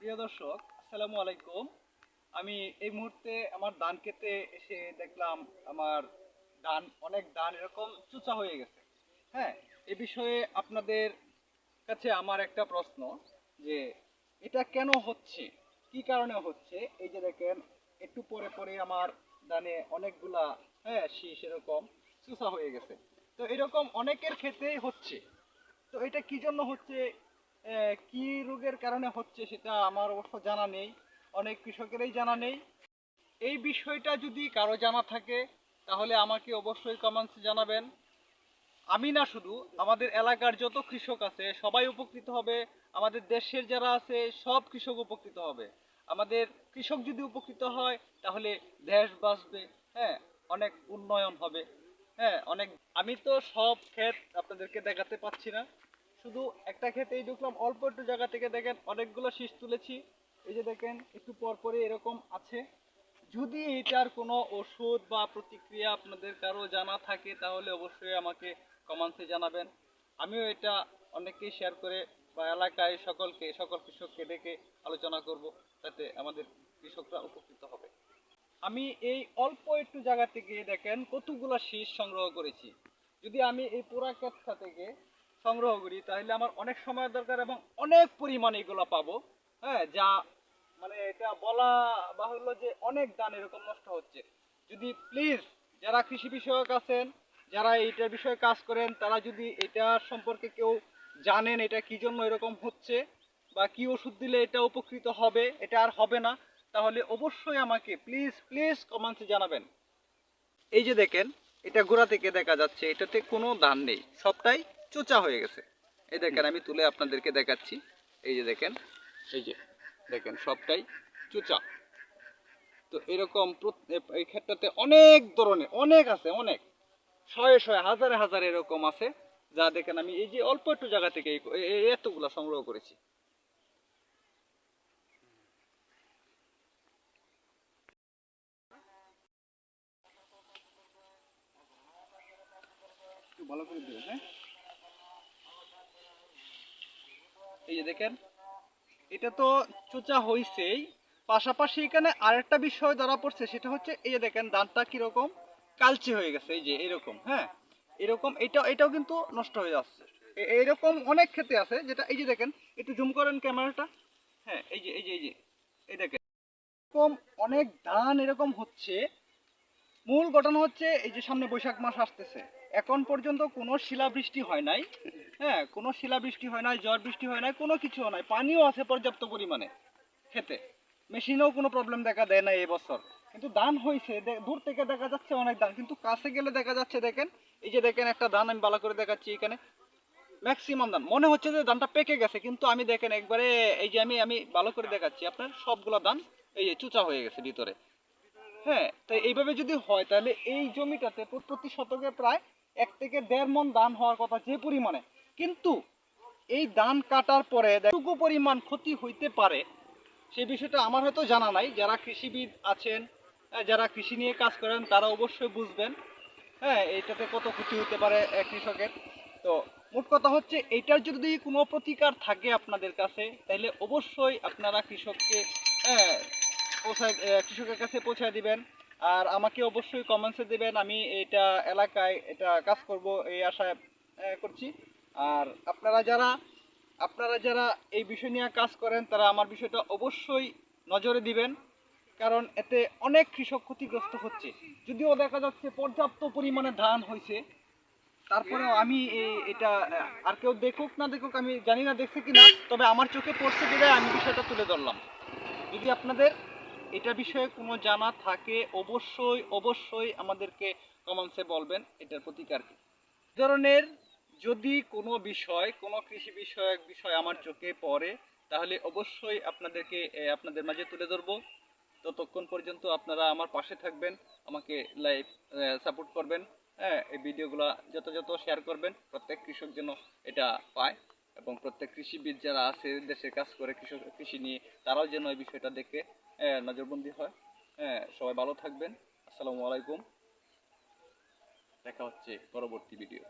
প্রিয় দর্শক, আসসালামু আলাইকুম। আমি এই মুহূর্তে আমার ধান খেতে এসে দেখলাম আমার অনেক ধান এরকম চুচা হয়ে গেছে। হ্যাঁ, এ বিষয়ে আপনাদের কাছে আমার একটা প্রশ্ন যে এটা কেন হচ্ছে, কি কারণে হচ্ছে? এই যে দেখেন, একটু পরে পরে আমার ধানে অনেকগুলা শীষ এরকম চুচা হয়ে গেছে। তো এরকম অনেকের ক্ষেত্রেই হচ্ছে। তো এটা কি জন্য হচ্ছে, কি রোগের কারণে হচ্ছে সেটা আমার অবশ্য জানা নেই, অনেক কৃষকেরই জানা নেই। এই বিষয়টা যদি কারো জানা থাকে তাহলে আমাকে অবশ্যই কমেন্টসে জানাবেন। আমি না, শুধু আমাদের এলাকার যত কৃষক আছে সবাই উপকৃত হবে। আমাদের দেশের যারা আছে সব কৃষক উপকৃত হবে। আমাদের কৃষক যদি উপকৃত হয় তাহলে দেশ বাঁচবে। হ্যাঁ, অনেক উন্নয়ন হবে। হ্যাঁ, অনেক। আমি তো সব ক্ষেত আপনাদেরকে দেখাতে পাচ্ছি না, শুধু একটা ক্ষেতেই ঢুকলাম, অল্প একটু জায়গা থেকে দেখেন অনেকগুলো শীষ তুলেছি। এই যে দেখেন, একটু পর পরে এরকম আছে। যদি এটার কোনো ওষুধ বা প্রতিক্রিয়া আপনাদের কারো জানা থাকে তাহলে অবশ্যই আমাকে কমেন্টসে জানাবেন। আমিও এটা অনেককেই শেয়ার করে বা এলাকায় সকল কৃষককে ডেকে আলোচনা করব, যাতে আমাদের কৃষকরা উপকৃত হবে। আমি এই অল্প একটু জায়গা থেকে দেখেন কতগুলা শীষ সংগ্রহ করেছি। যদি আমি এই পুরা ক্ষেতটা থেকে সংগ্রহ করি তাহলে আমার অনেক সময় দরকার এবং অনেক পরিমাণে এগুলো পাবো। হ্যাঁ, যা মানে এটা বলা বাহুল্য যে অনেক ধান এরকম নষ্ট হচ্ছে। যদি প্লিজ যারা কৃষি বিষয়ক আছেন, যারা এইটার বিষয়ে কাজ করেন, তারা যদি এটা সম্পর্কে কেউ জানেন এটা কি জন্য এরকম হচ্ছে বা কি ওষুধ দিলে এটা উপকৃত হবে, এটা আর হবে না, তাহলে অবশ্যই আমাকে প্লিজ প্লিজ কমেন্টসে জানাবেন। এই যে দেখেন, এটা গোড়া থেকে দেখা যাচ্ছে এটাতে কোনো দান নেই, সবটাই চোচা হয়ে গেছে। এই দেখেন, আমি তুলে আপনাদেরকে দেখাচ্ছি। এই যে দেখেন, এই যে দেখেন সবটাই চোচা। তো এরকম এই ক্ষেত্রতে অনেক ধরনের অনেক আছে, অনেক শয়ে শয়ে হাজারে হাজারে এরকম আছে। যা দেখেন, আমি এই যে অল্প একটু জায়গা থেকে এতগুলা সংগ্রহ করেছি। একটু ভালো করে দিবেন, হ্যাঁ। এই যে দেখেন, এটা তো চোচা হইছেই, পাশাপাশি এখানে আরেকটা বিষয় ধরা পড়ছে, সেটা হচ্ছে এই যে দেখেন ধানটা কিরকম কালচে হয়ে গেছে। এই যে এরকম, হ্যাঁ, এরকম এটাও কিন্তু নষ্ট হয়ে যাচ্ছে। এরকম অনেক ক্ষেত্রে আছে যেটা, এই যে দেখেন, একটু জুম করেন ক্যামেরাটা। হ্যাঁ, এই দেখেন এরকম অনেক ধান এরকম হচ্ছে। মূল ঘটনা হচ্ছে এই যে সামনে বৈশাখ মাস আসতেছে, এখন পর্যন্ত কোনো শিলাবৃষ্টি হয় নাই। হ্যাঁ, কোনো শিলাবৃষ্টি হয় নাই, ঝড় বৃষ্টি হয় নাই, কোনো কিছু হয় নাই, পানিও আছে পর্যাপ্ত পরিমাণে খেতে। মেশিনেও কোনো প্রবলেম দেখা দেয় না এবছর। কিন্তু ধান হয়েছে, দূর থেকে দেখা যাচ্ছে অনেক ধান, কিন্তু কাছে গেলে দেখা যাচ্ছে দেখেন, এই যে দেখেন একটা ধান আমি ভালো করে দেখাচ্ছি এখানে, ম্যাক্সিমাম ধান মনে হচ্ছে যে ধানটা পেকে গেছে, কিন্তু আমি দেখেন একবারে, এই যে আমি ভালো করে দেখাচ্ছি আপনার, সবগুলো ধান এই যে চুচা হয়ে গেছে ভিতরে। হ্যাঁ, তাই এইভাবে যদি হয় তাহলে এই জমিটাতে প্রতি শতকে প্রায় 1 থেকে 1.5 মণ ধান হওয়ার কথা যে পরিমাণে। কিন্তু এই ধান কাটার পরে কতটুকু পরিমাণ ক্ষতি হইতে পারে সেই বিষয়টা আমার হয়তো জানা নাই। যারা কৃষিবিদ আছেন, যারা কৃষি নিয়ে কাজ করেন, তারা অবশ্যই বুঝবেন। হ্যাঁ, এইটাতে কত ক্ষতি হতে পারে কৃষকের। তো মোট কথা হচ্ছে, এইটার যদি কোনো প্রতিকার থাকে আপনাদের কাছে তাহলে অবশ্যই আপনারা কৃষককে হ্যাঁ কৃষকের কাছে পৌঁছায় দিবেন। আর আমাকে অবশ্যই কমেন্টসে দিবেন, আমি এটা এলাকায় এটা কাজ করব এই আশায় করছি। আর আপনারা যারা এই বিষয় নিয়ে কাজ করেন তারা আমার বিষয়টা অবশ্যই নজরে দিবেন, কারণ এতে অনেক কৃষক ক্ষতিগ্রস্ত হচ্ছে। যদিও দেখা যাচ্ছে পর্যাপ্ত পরিমাণে ধান হয়েছে, তারপরেও আমি এটা আর কেউ দেখুক না দেখুক আমি জানি না দেখছে কিনা, তবে আমার চোখে পড়ছে বিধায় আমি বিষয়টা তুলে ধরলাম। যদি আপনাদের এটা বিষয়ে কোনো জানা থাকে অবশ্যই অবশ্যই আমাদেরকে কমেন্টসে বলবেন এটার প্রতিকার কি ধরনের। যদি কোনো বিষয়, কোনো কৃষি বিষয়ক বিষয় আমার চোখে পড়ে তাহলে অবশ্যই আপনাদেরকে আপনাদের মাঝে তুলে ধরবো। ততক্ষণ পর্যন্ত আপনারা আমার পাশে থাকবেন, আমাকে লাইভ সাপোর্ট করবেন। হ্যাঁ, এই ভিডিওগুলো যত যত শেয়ার করবেন, প্রত্যেক কৃষক যেন এটা পায় এবং প্রত্যেক কৃষিবিদ যারা আছে দেশে কাজ করে কৃষি নিয়ে, তারাও যেন এই বিষয়টা দেখে নজরবন্দি হয়। হ্যাঁ, সবাই ভালো থাকবেন। আসসালামু আলাইকুম। দেখা হচ্ছে পরবর্তী ভিডিও।